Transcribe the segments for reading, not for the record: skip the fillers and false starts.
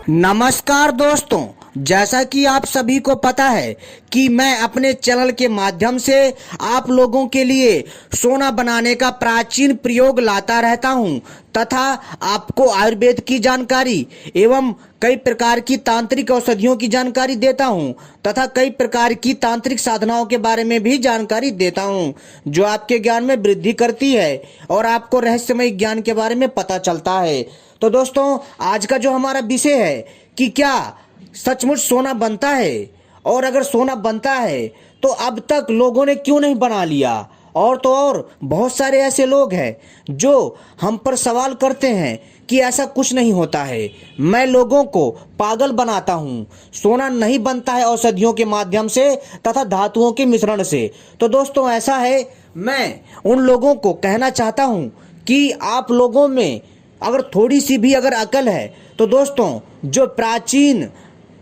नमस्कार दोस्तों, जैसा कि आप सभी को पता है कि मैं अपने चैनल के माध्यम से आप लोगों के लिए सोना बनाने का प्राचीन प्रयोग लाता रहता हूं तथा आपको आयुर्वेद की जानकारी एवं कई प्रकार की तांत्रिक औषधियों की जानकारी देता हूं तथा कई प्रकार की तांत्रिक साधनाओं के बारे में भी जानकारी देता हूं जो आपके ज्ञान में वृद्धि करती है और आपको रहस्यमय ज्ञान के बारे में पता चलता है। तो दोस्तों, आज का जो हमारा विषय है कि क्या सचमुच सोना बनता है, और अगर सोना बनता है तो अब तक लोगों ने क्यों नहीं बना लिया। और तो और बहुत सारे ऐसे लोग हैं जो हम पर सवाल करते हैं कि ऐसा कुछ नहीं होता है, मैं लोगों को पागल बनाता हूँ, सोना नहीं बनता है औषधियों के माध्यम से तथा धातुओं के मिश्रण से। तो दोस्तों, ऐसा है, मैं उन लोगों को कहना चाहता हूँ कि आप लोगों में अगर थोड़ी सी भी अगर अकल है तो दोस्तों, जो प्राचीन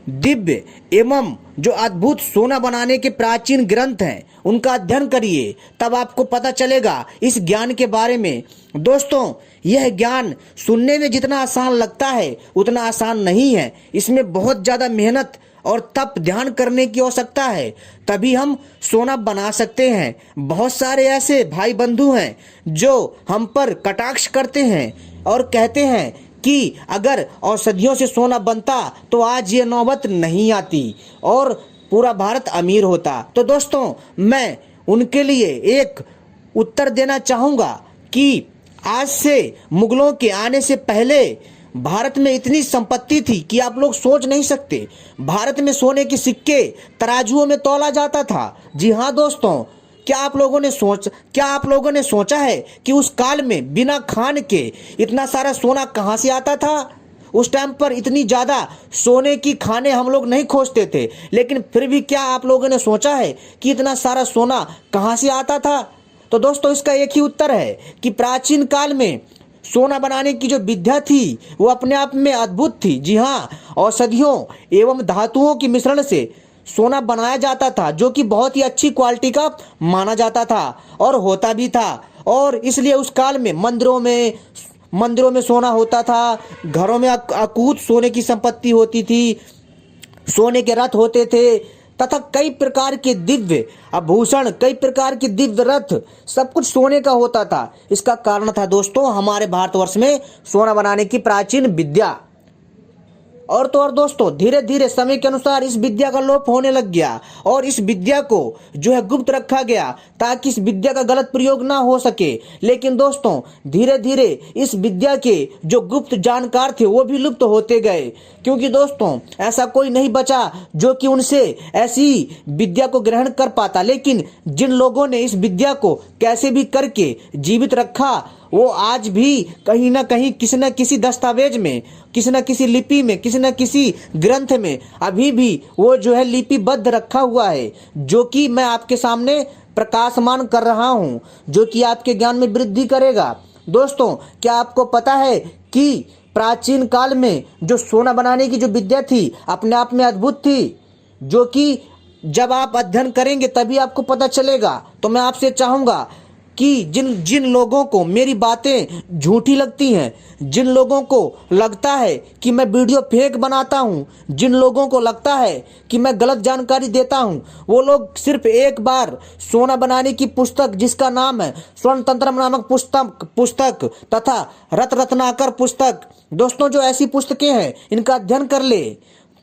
दिव्य एवं जो अद्भुत सोना बनाने के प्राचीन ग्रंथ हैं उनका अध्ययन करिए, तब आपको पता चलेगा इस ज्ञान के बारे में। दोस्तों, यह ज्ञान सुनने में जितना आसान लगता है उतना आसान नहीं है, इसमें बहुत ज़्यादा मेहनत और तप ध्यान करने की आवश्यकता है, तभी हम सोना बना सकते हैं। बहुत सारे ऐसे भाई बंधु हैं जो हम पर कटाक्ष करते हैं और कहते हैं कि अगर औषधियों से सोना बनता तो आज ये नौबत नहीं आती और पूरा भारत अमीर होता। तो दोस्तों, मैं उनके लिए एक उत्तर देना चाहूँगा कि आज से मुगलों के आने से पहले भारत में इतनी संपत्ति थी कि आप लोग सोच नहीं सकते। भारत में सोने के सिक्के तराजुओं में तौला जाता था। जी हाँ दोस्तों, क्या आप लोगों ने सोचा है कि उस काल में बिना खान के इतना सारा सोना कहाँ से आता था। उस टाइम पर इतनी ज़्यादा सोने की खाने हम लोग नहीं खोजते थे, लेकिन फिर भी क्या आप लोगों ने सोचा है कि इतना सारा सोना कहाँ से आता था। तो दोस्तों, इसका एक ही उत्तर है कि प्राचीन काल में सोना बनाने की जो विद्या थी वो अपने आप में अद्भुत थी। जी हाँ, औषधियों एवं धातुओं के मिश्रण से सोना बनाया जाता था जो कि बहुत ही अच्छी क्वालिटी का माना जाता था और होता भी था। और इसलिए उस काल में मंदिरों में सोना होता था, घरों में अकूत सोने की संपत्ति होती थी, सोने के रथ होते थे तथा कई प्रकार के दिव्य आभूषण, कई प्रकार के दिव्य रथ, सब कुछ सोने का होता था। इसका कारण था दोस्तों हमारे भारतवर्ष में सोना बनाने की प्राचीन विद्या। और तो और दोस्तों, धीरे धीरे समय के अनुसार इस विद्या का लोप होने लग गया और इस विद्या को जो है गुप्त रखा गया ताकि इस विद्या का गलत प्रयोग ना हो सके। लेकिन दोस्तों, धीरे धीरे इस विद्या के जो गुप्त जानकार थे वो भी लुप्त होते गए, क्योंकि दोस्तों ऐसा कोई नहीं बचा जो कि उनसे ऐसी विद्या को ग्रहण कर पाता। लेकिन जिन लोगों ने इस विद्या को कैसे भी करके जीवित रखा वो आज भी कहीं ना कहीं किसी न किसी दस्तावेज में, किसी न किसी लिपि में, किसी न किसी ग्रंथ में अभी भी वो जो है लिपिबद्ध रखा हुआ है, जो कि मैं आपके सामने प्रकाशमान कर रहा हूं, जो कि आपके ज्ञान में वृद्धि करेगा। दोस्तों, क्या आपको पता है कि प्राचीन काल में जो सोना बनाने की जो विद्या थी अपने आप में अद्भुत थी, जो कि जब आप अध्ययन करेंगे तभी आपको पता चलेगा। तो मैं आपसे चाहूँगा कि जिन लोगों को मेरी बातें झूठी लगती हैं, जिन लोगों को लगता है कि मैं वीडियो फेक बनाता हूं, जिन लोगों को लगता है कि मैं गलत जानकारी देता हूं, वो लोग सिर्फ एक बार सोना बनाने की पुस्तक जिसका नाम है स्वर्ण तंत्र नामक पुस्तक तथा रत्नाकर पुस्तक, दोस्तों जो ऐसी पुस्तकें हैं इनका अध्ययन कर ले।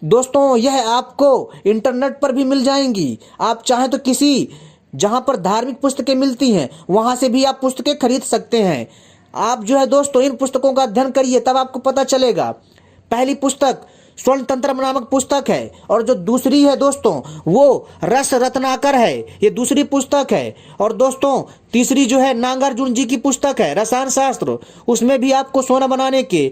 दोस्तों, यह आपको इंटरनेट पर भी मिल जाएंगी। आप चाहें तो किसी जहां पर धार्मिक पुस्तकें मिलती हैं वहां से भी आप पुस्तकें खरीद सकते हैं। आप जो है दोस्तों इन पुस्तकों का अध्ययन करिए, तब आपको पता चलेगा। पहली पुस्तक स्वर्ण तंत्र नामक पुस्तक है और जो दूसरी है दोस्तों वो रस रत्नाकर है, ये दूसरी पुस्तक है। और दोस्तों तीसरी जो है नागार्जुन जी की पुस्तक है रसायन शास्त्र, उसमें भी आपको सोना बनाने के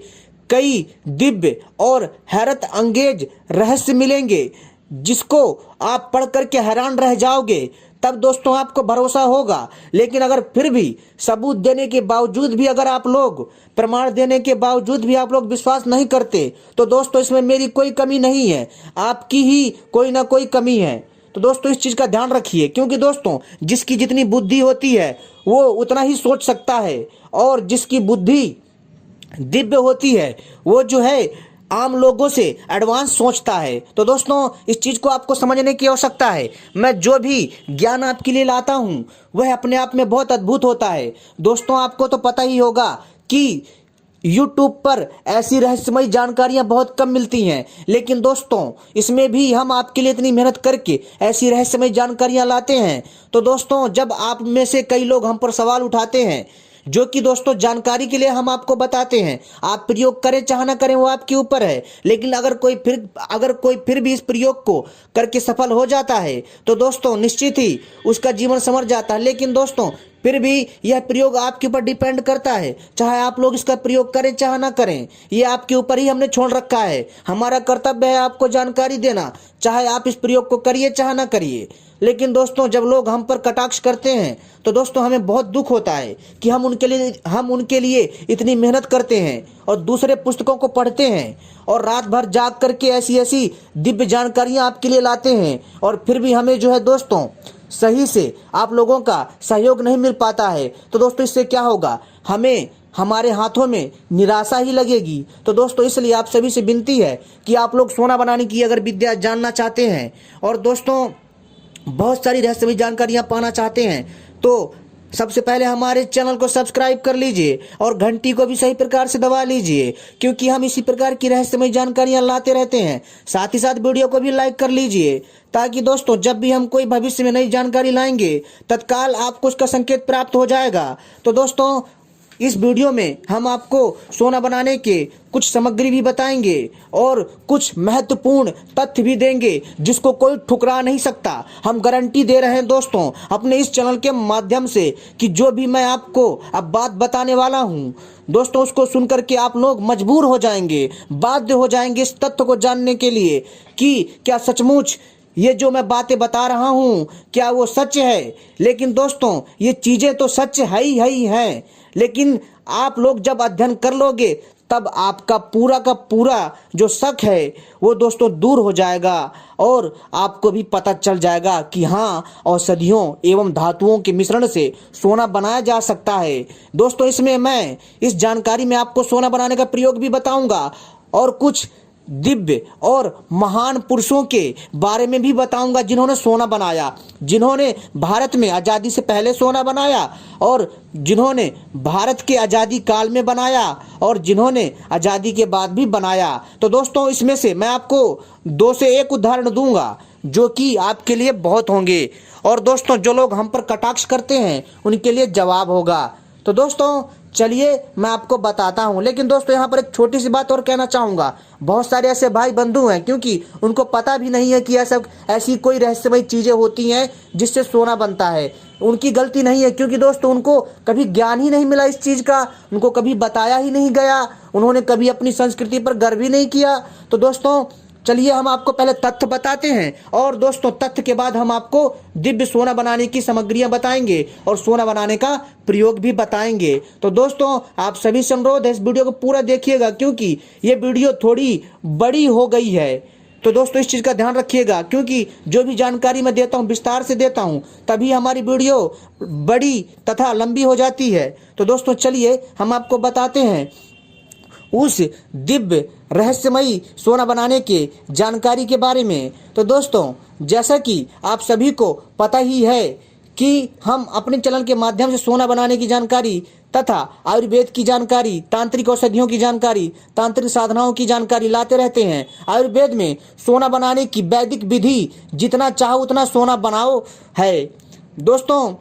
कई दिव्य और हैरत अंगेज रहस्य मिलेंगे, जिसको आप पढ़ करके हैरान रह जाओगे। तब दोस्तों आपको भरोसा होगा। लेकिन अगर फिर भी सबूत देने के बावजूद भी, अगर आप लोग प्रमाण देने के बावजूद भी आप लोग विश्वास नहीं करते, तो दोस्तों इसमें मेरी कोई कमी नहीं है, आपकी ही कोई ना कोई कमी है। तो दोस्तों इस चीज का ध्यान रखिए, क्योंकि दोस्तों जिसकी जितनी बुद्धि होती है वो उतना ही सोच सकता है, और जिसकी बुद्धि दिव्य होती है वो जो है आम लोगों से एडवांस सोचता है। तो दोस्तों इस चीज़ को आपको समझने की आवश्यकता है। मैं जो भी ज्ञान आपके लिए लाता हूँ वह अपने आप में बहुत अद्भुत होता है। दोस्तों आपको तो पता ही होगा कि YouTube पर ऐसी रहस्यमयी जानकारियां बहुत कम मिलती हैं, लेकिन दोस्तों इसमें भी हम आपके लिए इतनी मेहनत करके ऐसी रहस्यमयी जानकारियां लाते हैं। तो दोस्तों जब आप में से कई लोग हम पर सवाल उठाते हैं, जो कि दोस्तों जानकारी के लिए हम आपको बताते हैं, आप प्रयोग करें चाहे ना करें वो आपके ऊपर है, लेकिन अगर कोई फिर भी इस प्रयोग को करके सफल हो जाता है तो दोस्तों निश्चित ही उसका जीवन संवर जाता है। लेकिन दोस्तों फिर भी यह प्रयोग आपके ऊपर डिपेंड करता है, चाहे आप लोग इसका प्रयोग करें चाहे ना करें, ये आपके ऊपर ही हमने छोड़ रखा है। हमारा कर्तव्य है आपको जानकारी देना, चाहे आप इस प्रयोग को करिए चाहे ना करिए। लेकिन दोस्तों जब लोग हम पर कटाक्ष करते हैं तो दोस्तों हमें बहुत दुख होता है कि हम उनके लिए इतनी मेहनत करते हैं और दूसरे पुस्तकों को पढ़ते हैं और रात भर जाग करके ऐसी ऐसी दिव्य जानकारियां आपके लिए लाते हैं, और फिर भी हमें जो है दोस्तों सही से आप लोगों का सहयोग नहीं मिल पाता है। तो दोस्तों इससे क्या होगा, हमें हमारे हाथों में निराशा ही लगेगी। तो दोस्तों इसलिए आप सभी से विनती है कि आप लोग सोना बनाने की अगर विद्या जानना चाहते हैं और दोस्तों बहुत सारी रहस्यमयी जानकारियां पाना चाहते हैं तो सबसे पहले हमारे चैनल को सब्सक्राइब कर लीजिए और घंटी को भी सही प्रकार से दबा लीजिए, क्योंकि हम इसी प्रकार की रहस्यमयी जानकारियां लाते रहते हैं। साथ ही साथ वीडियो को भी लाइक कर लीजिए, ताकि दोस्तों जब भी हम कोई भविष्य में नई जानकारी लाएंगे तत्काल आपको उसका संकेत प्राप्त हो जाएगा। तो दोस्तों इस वीडियो में हम आपको सोना बनाने के कुछ सामग्री भी बताएंगे और कुछ महत्वपूर्ण तथ्य भी देंगे जिसको कोई ठुकरा नहीं सकता। हम गारंटी दे रहे हैं दोस्तों अपने इस चैनल के माध्यम से कि जो भी मैं आपको अब बात बताने वाला हूं दोस्तों उसको सुनकर के आप लोग मजबूर हो जाएंगे, बाध्य हो जाएंगे इस तथ्य को जानने के लिए कि क्या सचमुच ये जो मैं बातें बता रहा हूं क्या वो सच है। लेकिन दोस्तों ये चीजें तो सच है ही हैं, लेकिन आप लोग जब अध्ययन कर लोगे तब आपका पूरा का पूरा जो शक है वो दोस्तों दूर हो जाएगा और आपको भी पता चल जाएगा कि हाँ औषधियों एवं धातुओं के मिश्रण से सोना बनाया जा सकता है। दोस्तों इसमें मैं इस जानकारी में आपको सोना बनाने का प्रयोग भी बताऊंगा और कुछ दिव्य और महान पुरुषों के बारे में भी बताऊंगा जिन्होंने सोना बनाया, जिन्होंने भारत में आज़ादी से पहले सोना बनाया और जिन्होंने भारत के आज़ादी काल में बनाया और जिन्होंने आज़ादी के बाद भी बनाया। तो दोस्तों इसमें से मैं आपको 2 से 1 उदाहरण दूंगा जो कि आपके लिए बहुत होंगे, और दोस्तों जो लोग हम पर कटाक्ष करते हैं उनके लिए जवाब होगा। तो दोस्तों चलिए मैं आपको बताता हूं। लेकिन दोस्तों यहाँ पर एक छोटी सी बात और कहना चाहूंगा, बहुत सारे ऐसे भाई बंधु हैं क्योंकि उनको पता भी नहीं है कि ऐसी कोई रहस्यमयी चीजें होती हैं जिससे सोना बनता है। उनकी गलती नहीं है, क्योंकि दोस्तों उनको कभी ज्ञान ही नहीं मिला इस चीज का, उनको कभी बताया ही नहीं गया, उन्होंने कभी अपनी संस्कृति पर गर्व ही नहीं किया। तो दोस्तों चलिए हम आपको पहले तथ्य बताते हैं और दोस्तों तथ्य के बाद हम आपको दिव्य सोना बनाने की सामग्रियां बताएंगे और सोना बनाने का प्रयोग भी बताएंगे। तो दोस्तों आप सभी से अनुरोध है इस वीडियो को पूरा देखिएगा, क्योंकि ये वीडियो थोड़ी बड़ी हो गई है। तो दोस्तों इस चीज़ का ध्यान रखिएगा, क्योंकि जो भी जानकारी मैं देता हूँ विस्तार से देता हूँ तभी हमारी वीडियो बड़ी तथा लंबी हो जाती है। तो दोस्तों चलिए हम आपको बताते हैं उस दिव्य रहस्यमयी सोना बनाने के जानकारी के बारे में। तो दोस्तों जैसा कि आप सभी को पता ही है कि हम अपने चैनल के माध्यम से सोना बनाने की जानकारी तथा आयुर्वेद की जानकारी, तांत्रिक औषधियों की जानकारी, तांत्रिक साधनाओं की जानकारी लाते रहते हैं। आयुर्वेद में सोना बनाने की वैदिक विधि जितना चाहो उतना सोना बनाओ है। दोस्तों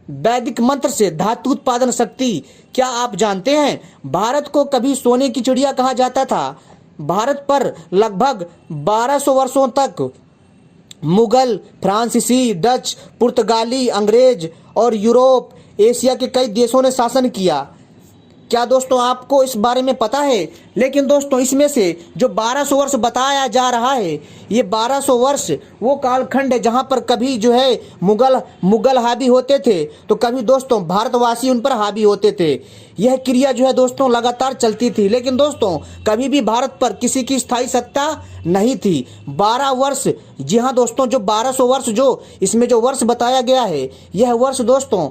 वैदिक मंत्र से धातु उत्पादन शक्ति, क्या आप जानते हैं भारत को कभी सोने की चिड़िया कहा जाता था? भारत पर लगभग 1200 वर्षों तक मुगल, फ्रांसीसी, डच, पुर्तगाली, अंग्रेज और यूरोप, एशिया के कई देशों ने शासन किया। क्या दोस्तों आपको इस बारे में पता है? लेकिन दोस्तों इसमें से जो 1200 वर्ष बताया जा रहा है, ये 1200 वर्ष वो कालखंड है जहां पर कभी जो है मुगल हावी होते थे तो कभी दोस्तों भारतवासी उन पर हावी होते थे। यह क्रिया जो है दोस्तों लगातार चलती थी, लेकिन दोस्तों कभी भी भारत पर किसी की स्थायी सत्ता नहीं थी। 12 वर्ष, जी हाँ दोस्तों, जो 1200 वर्ष जो इसमें जो वर्ष बताया गया है, यह वर्ष दोस्तों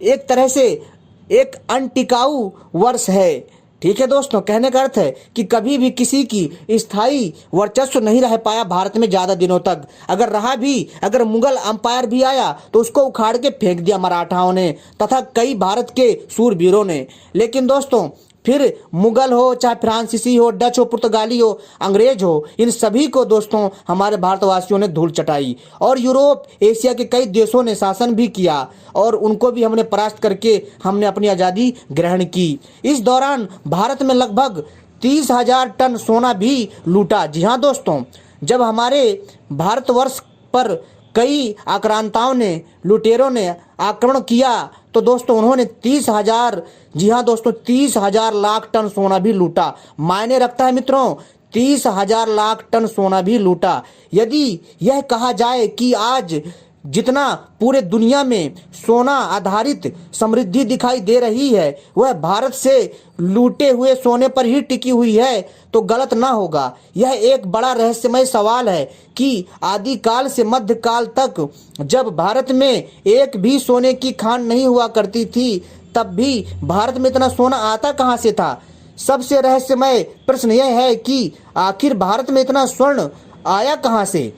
एक तरह से एक अनटिकाऊ वर्ष है। ठीक है दोस्तों, कहने का अर्थ है कि कभी भी किसी की स्थायी वर्चस्व नहीं रह पाया भारत में ज्यादा दिनों तक। अगर रहा भी, अगर मुगल अंपायर भी आया तो उसको उखाड़ के फेंक दिया मराठाओं ने तथा कई भारत के सूरवीरों ने। लेकिन दोस्तों फिर मुगल हो, चाहे फ्रांसीसी हो, डच हो, पुर्तगाली हो, अंग्रेज हो, इन सभी को दोस्तों हमारे भारतवासियों ने धूल चटाई और यूरोप एशिया के कई देशों ने शासन भी किया और उनको भी हमने परास्त करके हमने अपनी आज़ादी ग्रहण की। इस दौरान भारत में लगभग 30,000 टन सोना भी लूटा। जी हाँ दोस्तों, जब हमारे भारतवर्ष पर कई आक्रांताओं ने, लुटेरों ने आक्रमण किया तो दोस्तों उन्होंने 30,000, जी हाँ दोस्तों 30,000 लाख टन सोना भी लूटा। मायने रखता है मित्रों, 30,000 लाख टन सोना भी लूटा। यदि यह कहा जाए कि आज जितना पूरे दुनिया में सोना आधारित समृद्धि दिखाई दे रही है वह भारत से लूटे हुए सोने पर ही टिकी हुई है तो गलत ना होगा। यह एक बड़ा रहस्यमय सवाल है कि आदिकाल से मध्यकाल तक जब भारत में एक भी सोने की खान नहीं हुआ करती थी तब भी भारत में इतना सोना आता कहां से था। सबसे रहस्यमय प्रश्न यह है कि आखिर भारत में इतना स्वर्ण आया कहां से।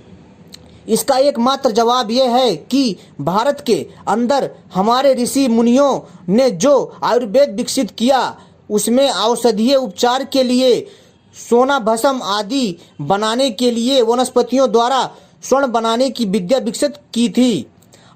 इसका एकमात्र जवाब यह है कि भारत के अंदर हमारे ऋषि मुनियों ने जो आयुर्वेद विकसित किया उसमें औषधीय उपचार के लिए, सोना भस्म आदि बनाने के लिए वनस्पतियों द्वारा स्वर्ण बनाने की विद्या विकसित की थी।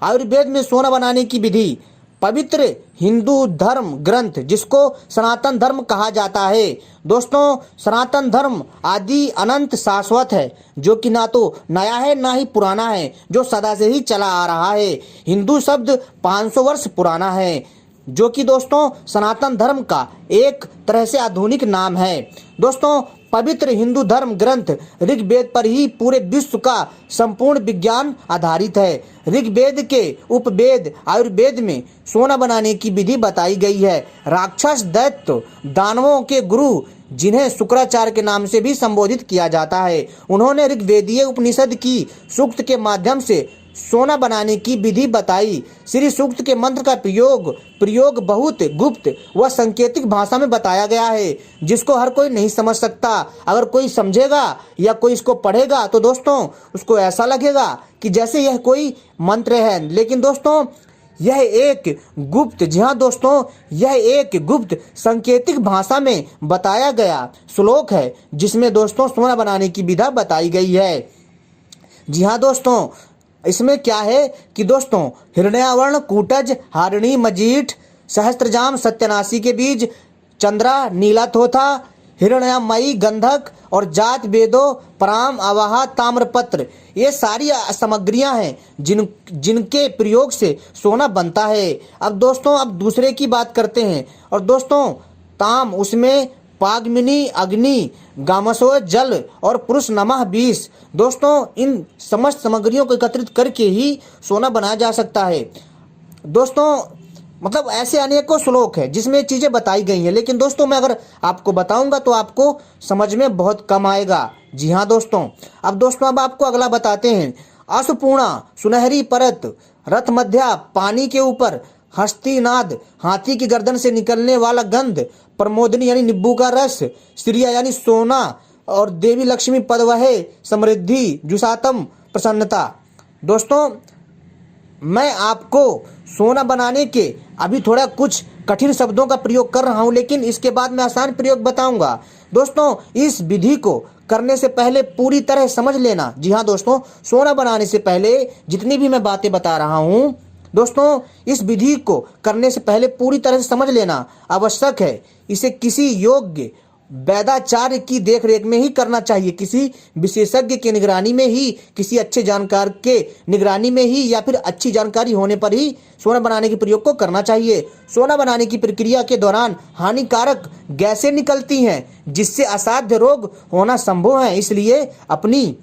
आयुर्वेद में सोना बनाने की विधि पवित्र हिंदू धर्म ग्रंथ जिसको सनातन धर्म कहा जाता है। दोस्तों सनातन धर्म आदि अनंत शाश्वत है जो कि ना तो नया है ना ही पुराना है, जो सदा से ही चला आ रहा है। हिंदू शब्द 500 वर्ष पुराना है जो कि दोस्तों सनातन धर्म का एक तरह से आधुनिक नाम है। दोस्तों पवित्र हिंदू धर्म ग्रंथ ऋग्वेद पर ही पूरे विश्व का संपूर्ण विज्ञान आधारित है। ऋग्वेद के उपवेद आयुर्वेद में सोना बनाने की विधि बताई गई है। राक्षस दैत्य दानवों के गुरु जिन्हें शुक्राचार्य के नाम से भी संबोधित किया जाता है, उन्होंने ऋग्वेदीय उपनिषद की सूक्त के माध्यम से सोना बनाने की विधि बताई। श्री सूक्त के मंत्र का प्रयोग बहुत गुप्त व सांकेतिक भाषा में बताया गया है जिसको हर कोई नहीं समझ सकता। अगर कोई समझेगा या कोई इसको पढ़ेगा तो दोस्तों उसको ऐसा लगेगा कि जैसे यह कोई मंत्र है, लेकिन दोस्तों यह एक गुप्त, जी हाँ दोस्तों यह एक गुप्त सांकेतिक भाषा में बताया गया श्लोक है जिसमें दोस्तों सोना बनाने की विधा बताई गई है। जी हाँ दोस्तों, इसमें क्या है कि दोस्तों हिरण्यावर्ण, कूटज, हारिणी, मजीठ, सहस्त्रजाम, सत्यानाशी के बीज, चंद्रा, नीला थोथा, हिरण्यमयी, गंधक और जात वेदो, पराम, आवाहा, ताम्रपत्र, ये सारी सामग्रियां हैं जिनके प्रयोग से सोना बनता है। अब दोस्तों अब दूसरे की बात करते हैं और दोस्तों ताम उसमें पागमिनी, अग्नि, गामसो, जल और पुरुष नमः 20। दोस्तों इन समस्त सामग्रियों को एकत्रित करके ही सोना बनाया जा सकता है। दोस्तों मतलब ऐसे अनेकों श्लोक है जिसमें चीजें बताई गई हैं, लेकिन दोस्तों मैं अगर आपको बताऊंगा तो आपको समझ में बहुत कम आएगा। जी हाँ दोस्तों, अब आपको अगला बताते हैं। अशपूर्णा सुनहरी परत, रथ मध्या पानी के ऊपर, हस्तीनाद हाथी की गर्दन से निकलने वाला गंध, प्रमोदनी यानी नींबू का रस, श्रिया यानी सोना और देवी लक्ष्मी पद वहे समृद्धि, जुसातम प्रसन्नता। दोस्तों मैं आपको सोना बनाने के अभी थोड़ा कुछ कठिन शब्दों का प्रयोग कर रहा हूं, लेकिन इसके बाद मैं आसान प्रयोग बताऊंगा। दोस्तों इस विधि को करने से पहले पूरी तरह समझ लेना। जी हाँ दोस्तों, सोना बनाने से पहले जितनी भी मैं बातें बता रहा हूं दोस्तों इस विधि को करने से पहले पूरी तरह से समझ लेना आवश्यक है। इसे किसी योग्य वैदाचार्य की देखरेख में ही करना चाहिए, किसी विशेषज्ञ की निगरानी में ही, किसी अच्छे जानकार के निगरानी में ही या फिर अच्छी जानकारी होने पर ही सोना बनाने के प्रयोग को करना चाहिए। सोना बनाने की प्रक्रिया के दौरान हानिकारक गैसें निकलती हैं जिससे असाध्य रोग होना संभव है, इसलिए अपनी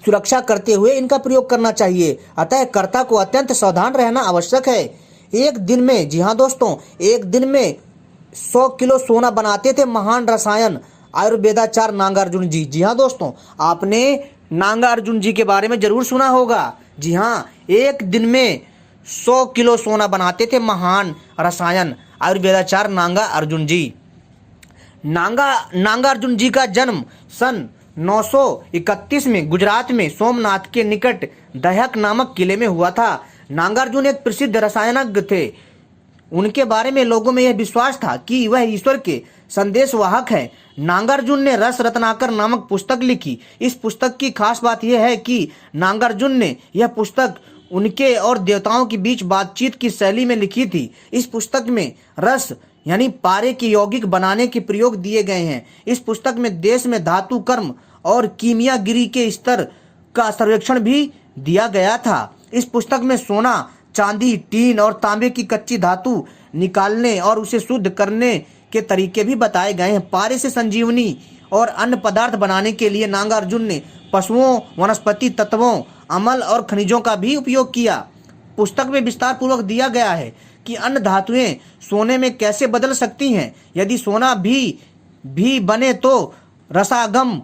सुरक्षा करते हुए इनका प्रयोग करना चाहिए। अतः कर्ता को अत्यंत सावधान रहना आवश्यक है। एक दिन में, जी हाँ दोस्तों, एक दिन में 100 किलो सोना बनाते थे महान रसायन आयुर्वेदाचार्य नागार्जुन जी। जी हाँ दोस्तों, आपने नागार्जुन जी के बारे में जरूर सुना होगा। जी हाँ, एक दिन में 100 किलो सोना बनाते थे महान रसायन आयुर्वेदाचार्य नागार्जुन जी। नागार्जुन जी का जन्म सन 931 में गुजरात में सोमनाथ के निकट दहक नामक किले में हुआ था। नागार्जुन एक प्रसिद्ध रसायनज्ञ थे। उनके बारे में लोगों में यह विश्वास था कि वह ईश्वर के संदेशवाहक है। नागार्जुन ने रस रत्नाकर नामक पुस्तक लिखी। इस पुस्तक की खास बात यह है कि नागार्जुन ने यह पुस्तक उनके और देवताओं के बीच बातचीत की शैली में लिखी थी। इस पुस्तक में रस यानी पारे के यौगिक बनाने के प्रयोग दिए गए हैं। इस पुस्तक में देश में धातु कर्म और कीमियागिरी के स्तर का सर्वेक्षण भी दिया गया था। इस पुस्तक में सोना, चांदी, टीन और तांबे की कच्ची धातु निकालने और उसे शुद्ध करने के तरीके भी बताए गए हैं। पारे से संजीवनी और अन्य पदार्थ बनाने के लिए नागार्जुन ने पशुओं, वनस्पति तत्वों, अम्ल और खनिजों का भी उपयोग किया। पुस्तक में विस्तार पूर्वक दिया गया है कि अन्य धातुएं सोने में कैसे बदल सकती हैं। यदि सोना भी बने तो रसागम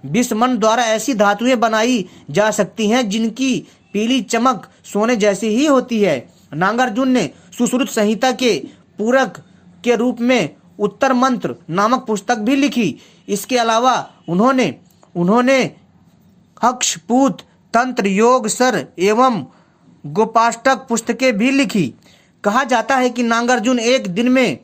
बिस्मन द्वारा ऐसी धातुएं बनाई जा सकती हैं जिनकी पीली चमक सोने जैसी ही होती है। नागार्जुन ने सुश्रुत संहिता के पूरक के रूप में उत्तर मंत्र नामक पुस्तक भी लिखी। इसके अलावा उन्होंने हक्षपूत, तंत्र, योग, सर एवं गोपाष्टक पुस्तकें भी लिखी। कहा जाता है कि नागार्जुन एक दिन में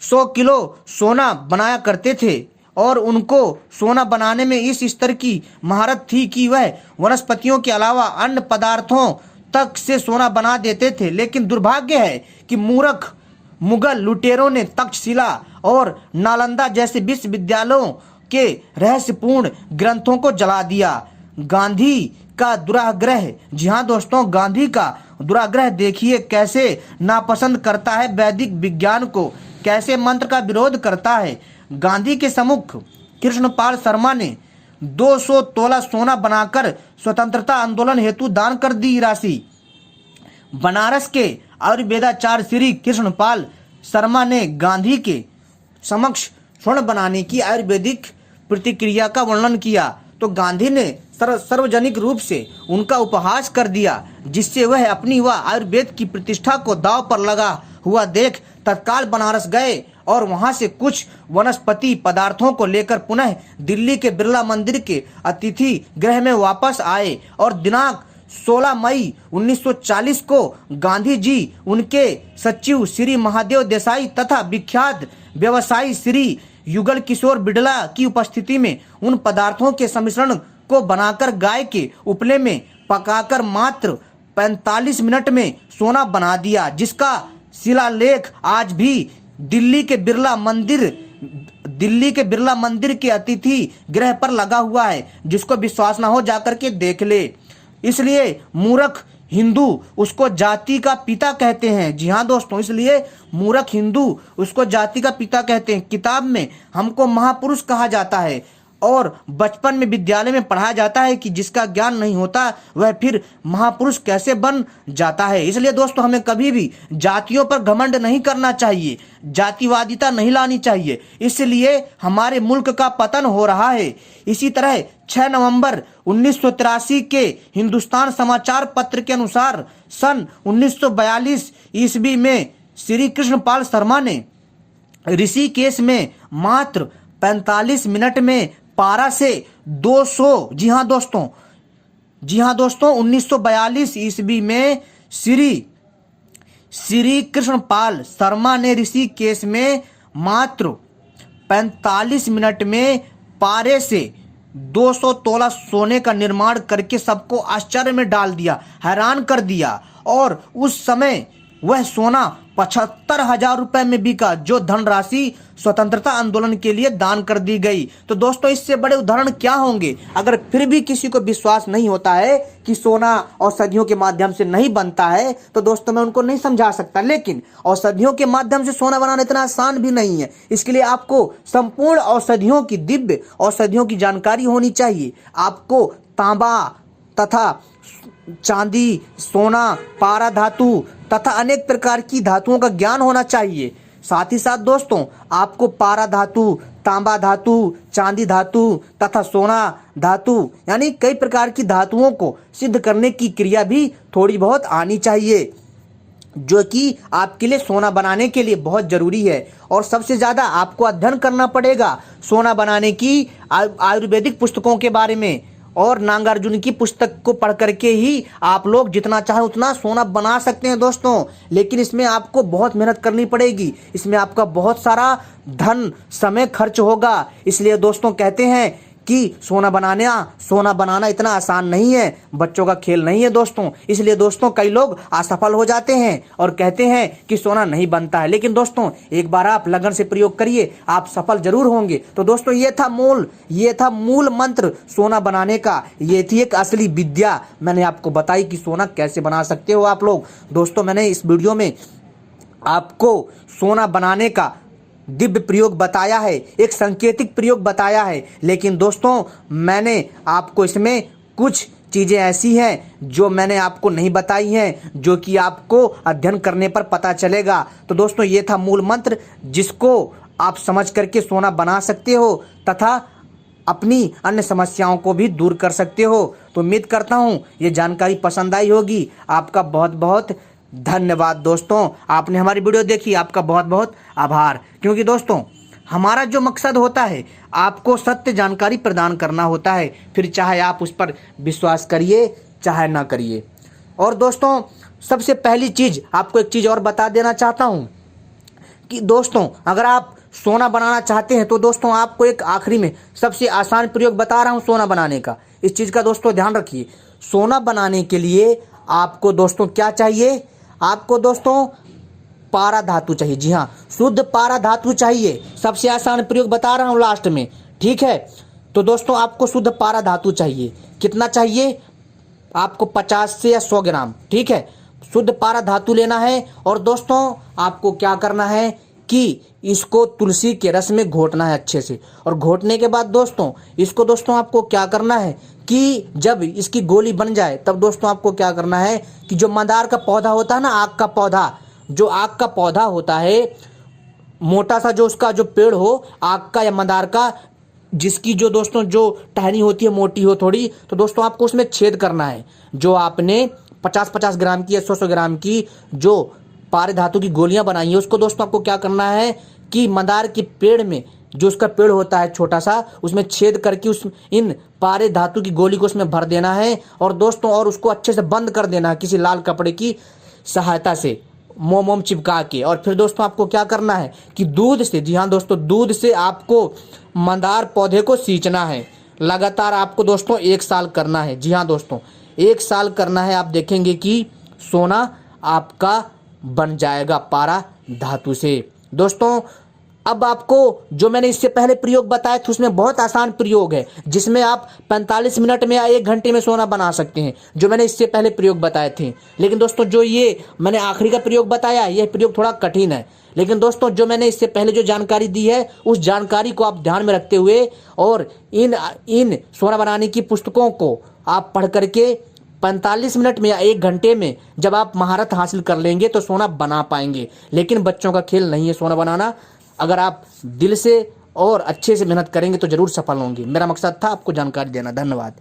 100 किलो सोना बनाया करते थे और उनको सोना बनाने में इस स्तर की महारत थी कि वह वनस्पतियों के अलावा अन्य पदार्थों तक से सोना बना देते थे। लेकिन दुर्भाग्य है कि मूर्ख मुगल लुटेरों ने तक्षशिला और नालंदा जैसे विश्वविद्यालयों के रहस्यपूर्ण ग्रंथों को जला दिया। गांधी का दुराग्रह, जी हाँ दोस्तों, गांधी का दुराग्रह देखिए कैसे नापसंद करता है वैदिक विज्ञान को, कैसे मंत्र का विरोध करता है। गांधी के सम्मुख कृष्णपाल शर्मा ने 200 तोला सोना बनाकर स्वतंत्रता आंदोलन हेतु दान कर दी राशि। बनारस के आयुर्वेदाचार्य श्री कृष्णपाल शर्मा ने गांधी के समक्ष स्वर्ण बनाने की आयुर्वेदिक प्रतिक्रिया का वर्णन किया तो गांधी ने सार्वजनिक रूप से उनका उपहास कर दिया, जिससे वह अपनी व आयुर्वेद की प्रतिष्ठा को दांव पर लगा हुआ देख तत्काल बनारस गए और वहां से कुछ वनस्पति पदार्थों को लेकर पुनः दिल्ली के बिरला मंदिर के अतिथि गृह में वापस आए और दिनांक 16 मई 1940 को गांधी जी उनके सचिव श्री महादेव देसाई तथा विख्यात व्यवसायी श्री युगल किशोर बिड़ला की उपस्थिति में उन पदार्थों के सम्मिश्रण को बनाकर गाय के उपले में पकाकर मात्र 45 मिनट में सोना बना दिया, जिसका शिलालेख आज भी दिल्ली के बिरला मंदिर के अतिथि गृह पर लगा हुआ है। जिसको विश्वास ना हो जाकर के देख ले। इसलिए मूर्ख हिंदू उसको जाति का पिता कहते हैं। जी हाँ दोस्तों, इसलिए मूर्ख हिंदू उसको जाति का पिता कहते हैं। किताब में हमको महापुरुष कहा जाता है और बचपन में विद्यालय में पढ़ाया जाता है कि जिसका ज्ञान नहीं होता वह फिर महापुरुष कैसे बन जाता है। इसलिए दोस्तों हमें कभी भी जातियों पर घमंड नहीं करना चाहिए, जातिवादिता नहीं लानी चाहिए। इसलिए हमारे मुल्क का पतन हो रहा है। इसी तरह 6 नवंबर 1983 के हिंदुस्तान समाचार पत्र के अनुसार सन 1942 ईस्वी में श्री कृष्णपाल शर्मा ने ऋषिकेश में मात्र 45 मिनट में पारा से 200, जी हाँ दोस्तों 1942 ईस्वी में श्री कृष्णपाल शर्मा ने ऋषिकेश में मात्र 45 मिनट में पारे से 200 तोला सोने का निर्माण करके सबको आश्चर्य में डाल दिया, हैरान कर दिया। और उस समय वह सोना 75,000 रुपए में बिका, जो धनराशि स्वतंत्रता आंदोलन के लिए दान कर दी गई। तो दोस्तों इससे बड़े उदाहरण क्या होंगे। अगर फिर भी किसी को विश्वास नहीं होता है कि सोना औषधियों के माध्यम से नहीं बनता है तो दोस्तों मैं उनको नहीं समझा सकता। लेकिन औषधियों के माध्यम से सोना बनाना इतना आसान भी नहीं है। इसके लिए आपको संपूर्ण औषधियों की, दिव्य औषधियों की जानकारी होनी चाहिए। आपको तांबा तथा चांदी, सोना, पारा धातु तथा अनेक प्रकार की धातुओं का ज्ञान होना चाहिए। साथ ही साथ दोस्तों आपको पारा धातु, तांबा धातु, चांदी धातु तथा सोना धातु यानी कई प्रकार की धातुओं को सिद्ध करने की क्रिया भी थोड़ी बहुत आनी चाहिए। जो कि आपके लिए सोना बनाने के लिए बहुत जरूरी है। और सबसे ज्यादा आपको अध्ययन करना पड़ेगा सोना बनाने की आयुर्वेदिक पुस्तकों के बारे में, और नागार्जुन की पुस्तक को पढ़ करके ही आप लोग जितना चाहे उतना सोना बना सकते हैं दोस्तों। लेकिन इसमें आपको बहुत मेहनत करनी पड़ेगी, इसमें आपका बहुत सारा धन समय खर्च होगा। इसलिए दोस्तों कहते हैं कि सोना बनाना इतना आसान नहीं है, बच्चों का खेल नहीं है दोस्तों। इसलिए दोस्तों कई लोग असफल हो जाते हैं और कहते हैं कि सोना नहीं बनता है। लेकिन दोस्तों एक बार आप लगन से प्रयोग करिए, आप सफल जरूर होंगे। तो दोस्तों ये था मूल मंत्र सोना बनाने का। ये थी एक असली विद्या, मैंने आपको बताई कि सोना कैसे बना सकते हो आप लोग। दोस्तों मैंने इस वीडियो में आपको सोना बनाने का दिव्य प्रयोग बताया है, एक सांकेतिक प्रयोग बताया है। लेकिन दोस्तों मैंने आपको इसमें कुछ चीजें ऐसी हैं जो मैंने आपको नहीं बताई हैं, जो कि आपको अध्ययन करने पर पता चलेगा। तो दोस्तों ये था मूल मंत्र, जिसको आप समझ करके सोना बना सकते हो तथा अपनी अन्य समस्याओं को भी दूर कर सकते हो। तो उम्मीद करता हूं ये जानकारी पसंद आई होगी। आपका बहुत बहुत धन्यवाद दोस्तों, आपने हमारी वीडियो देखी, आपका बहुत बहुत आभार। क्योंकि दोस्तों हमारा जो मकसद होता है आपको सत्य जानकारी प्रदान करना होता है, फिर चाहे आप उस पर विश्वास करिए चाहे ना करिए। और दोस्तों सबसे पहली चीज आपको एक चीज और बता देना चाहता हूं कि दोस्तों अगर आप सोना बनाना चाहते हैं तो दोस्तों आपको एक आखिरी में सबसे आसान प्रयोग बता रहा हूं सोना बनाने का। इस चीज का दोस्तों ध्यान रखिए। सोना बनाने के लिए आपको दोस्तों क्या चाहिए? आपको दोस्तों पारा धातु चाहिए। जी हाँ, शुद्ध पारा धातु चाहिए। सबसे आसान प्रयोग बता रहा हूं लास्ट में, ठीक है। तो दोस्तों आपको शुद्ध पारा धातु चाहिए। कितना चाहिए? आपको 50 से या 100 ग्राम, ठीक है, शुद्ध पारा धातु लेना है। और दोस्तों आपको क्या करना है कि इसको तुलसी के रस में घोटना है अच्छे से। और घोटने के बाद दोस्तों इसको दोस्तों आपको क्या करना है कि जब इसकी गोली बन जाए तब दोस्तों आपको क्या करना है कि जो मंदार का पौधा होता है ना, आग का पौधा, जो आग का पौधा होता है, मोटा सा जो उसका जो पेड़ हो आग का या मंदार का, जिसकी जो दोस्तों जो टहनी होती है मोटी हो थोड़ी, तो दोस्तों आपको उसमें छेद करना है। जो आपने 50-50 ग्राम की या 100-100 ग्राम की जो पारे धातु की गोलियां बनाई है, उसको दोस्तों आपको क्या करना है कि मंदार के पेड़ में जो उसका पेड़ होता है छोटा सा, उसमें छेद करके उस इन पारे धातु की गोली को उसमें भर देना है। और दोस्तों और उसको अच्छे से बंद कर देना है किसी लाल कपड़े की सहायता से, मोम चिपका के। और फिर दोस्तों आपको क्या करना है कि दूध से, जी हाँ दोस्तों, दूध से आपको मंदार पौधे को सींचना है। लगातार आपको दोस्तों 1 साल करना है। जी हाँ दोस्तों 1 साल करना है। आप देखेंगे कि सोना आपका बन जाएगा पारा धातु से। दोस्तों अब आपको जो मैंने इससे पहले प्रयोग बताए थे उसमें बहुत आसान प्रयोग है, जिसमें आप 45 मिनट में या 1 घंटे में सोना बना सकते हैं, जो मैंने इससे पहले प्रयोग बताए थे। लेकिन दोस्तों जो ये मैंने आखिरी का प्रयोग बताया, यह प्रयोग थोड़ा कठिन है। लेकिन दोस्तों जो मैंने इससे पहले जो जानकारी दी है, उस जानकारी को आप ध्यान में रखते हुए और इन सोना बनाने की पुस्तकों को आप पढ़ करके 45 मिनट में या 1 घंटे में जब आप महारत हासिल कर लेंगे तो सोना बना पाएंगे। लेकिन बच्चों का खेल नहीं है सोना बनाना। अगर आप दिल से और अच्छे से मेहनत करेंगे तो जरूर सफल होंगे। मेरा मकसद था आपको जानकारी देना। धन्यवाद।